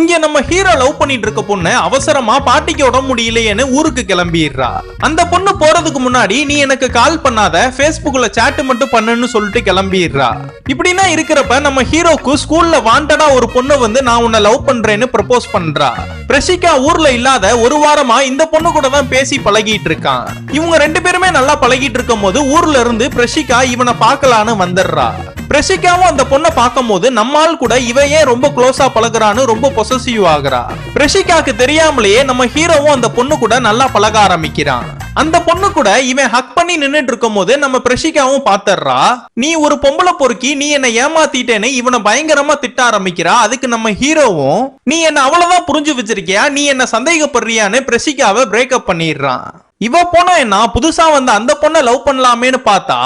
இங்க நம்ம hero love பண்ணிட்டு இருக்க பொண்ணு அவசரமா பாட்டிக்கு உடம்பு முடியலையேன்னு ஊருக்கு கிளம்பிடுறா. அந்த பொண்ணு போறதுக்கு முன்னாடி நீ எனக்கு கால் பண்ணாத, Facebookல சாட் மட்டும் பண்ணுன்னு சொல்லிட்டு கிளம்பிடுறா. இப்படின்னா இருக்கிறப்ப நம்ம ஹீரோக்கு ஸ்கூல்ல வாண்டடா ஒரு பொண்ணு வந்து நான் உன்னை லவ் பண்றேன்னு ப்ரப்போஸ் பண்றா. பிரஷிகா ஊர்ல இல்லாத ஒரு வாரமா இந்த பொண்ணு கூட தான் பேசி பழகிட்டு இருக்கான். இவங்க ரெண்டு பேருமே நல்லா பழகிட்டு இருக்கும் போது ஊர்ல இருந்து பிரஷிகா இவனை பார்க்கலான்னு வந்துடுறா. பிரஷிகாவும் அந்த பொண்ணை பார்க்கும் போது நம்மால் கூட இவன் ஏன் ரொம்ப க்ளோஸா பழகுறான்னு ரொம்ப பொசசிவ் ஆகுறா. பிரஷிகாக்கு தெரியாமலேயே நம்ம ஹீரோவும் அந்த பொண்ணு கூட நல்லா பழக ஆரம்பிக்கிறான். அந்த பொண்ணு கூட இவன் ஹக் பண்ணி நின்னுட்டு இருக்கும் போது நம்ம பிரஷிகாவும் பாத்துறா. நீ ஒரு பொம்பளை பொறுக்கி, நீ என்ன ஏமாத்திட்டேன்னு இவனை பயங்கரமா திட்ட ஆரம்பிக்கிறா. அதுக்கு நம்ம ஹீரோவும் நீ என்ன அவ்வளவுதான் புரிஞ்சு வச்சிருக்கியா, நீ என்ன சந்தேகப்படுறியான்னு பிரஷிகாவை பிரேக்கப் பண்ணிடுறான். இவ போனா என்ன புதுசா வந்து அந்த பொண்ணை லவ் பண்ணலாமேன்னு பார்த்தா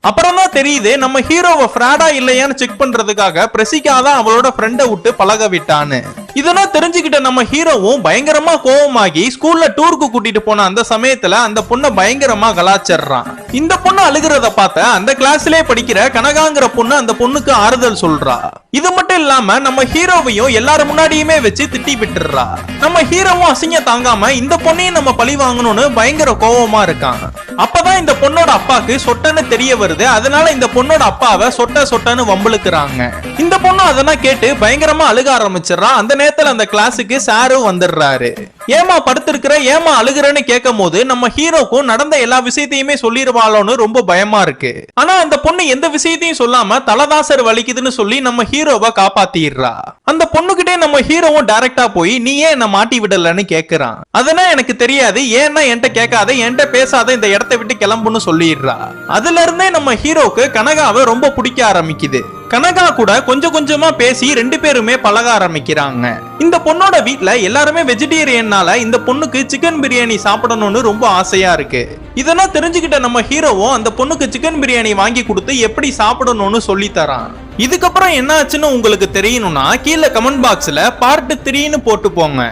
அப்புறம் தான் தெரியுது நம்ம ஹீரோவை ஃப்ராடா இல்லையான்னு செக் பண்றதுக்காக பிரஷிகா தான் அவளோட ஃப்ரெண்டை விட்டு பழக விட்டான்னு. இதெல்லாம் தெரிஞ்சுக்கிட்ட நம்ம ஹீரோவும் பயங்கரமா கோவமாகி ஸ்கூல்ல டூருக்கு கூட்டிட்டு போன அந்த சமயத்துல அந்த பொண்ணை பயங்கரமா கலாச்சிடுறான். இந்த பொண்ணு அழுகிறத பார்த்த அந்த கிளாஸ்லயே படிக்கிற கனகாங்கிற பொண்ணு அந்த பொண்ணுக்கு ஆறுதல் சொல்றா. இது மட்டும் இல்லாம நம்ம ஹீரோவையும் எல்லாரும் முன்னாடியுமே வச்சு திட்டி விட்டுறா. நம்ம ஹீரோவும் அசிங்க தாங்காம இந்த பொண்ணையும் நம்ம பழி வாங்கணும்னு பயங்கர கோவமா இருக்கான். அப்பதான் இந்த பொண்ணோட அப்பாக்கு சொட்டன்னு தெரிய வருது. அதனால இந்த பொண்ணோட அப்பாவை சொட்டன்னு வம்புழுக்கிறாங்க. இந்த பொண்ணு அதெல்லாம் கேட்டு பயங்கரமா அழுக ஆரம்பிச்சிடறா. அந்த நேரத்துல அந்த கிளாஸுக்கு சாரும் வந்துடுறாரு. ஏமா படுத்திருக்கிற, ஏமா அழுகுறன்னு கேட்கும் போது நம்ம ஹீரோக்கும் நடந்த எல்லா விஷயத்தையுமே சொல்லிடுவாளோன்னு ரொம்ப பயமா இருக்கு. ஆனா அந்த பொண்ணு எந்த விஷயத்தையும் சொல்லாம தலதாசர் வலிக்குதுன்னு சொல்லி நம்ம ஹீரோவை காப்பாத்திடுறா. அந்த பொண்ணுகிட்டே நம்ம ஹீரோவும் டைரக்டா போய் நீ ஏன் என்ன மாட்டி விடலன்னு கேக்குறான். அதெல்லாம் எனக்கு தெரியாது, ஏன்னா என்கிட்ட கேட்காத, என்கிட்ட பேசாத, இந்த இடத்தை விட்டு கிளம்புன்னு சொல்லிடுறா. அதுல இருந்தே நம்ம ஹீரோக்கு கனகாவை ரொம்ப பிடிக்க ஆரம்பிக்குது. கனகா கூட கொஞ்சம் கொஞ்சமா பேசி ரெண்டு பேருமே பழக ஆரம்பிக்கிறாங்க. இந்த பொண்ணோட வீட்ல எல்லாருமே வெஜிடேரியன்னால இந்த பொண்ணுக்கு சிக்கன் பிரியாணி சாப்பிடணும்னு ரொம்ப ஆசையா இருக்கு. இதெல்லாம் தெரிஞ்சுக்கிட்ட நம்ம ஹீரோவும் அந்த பொண்ணுக்கு சிக்கன் பிரியாணி வாங்கி கொடுத்து எப்படி சாப்பிடணும்னு சொல்லி தரான். இதுக்கப்புறம் என்ன ஆச்சுன்னு உங்களுக்கு தெரியணும்னா கீழே கமெண்ட் பாக்ஸ்ல பார்ட் 3ன்னு போட்டு போங்க.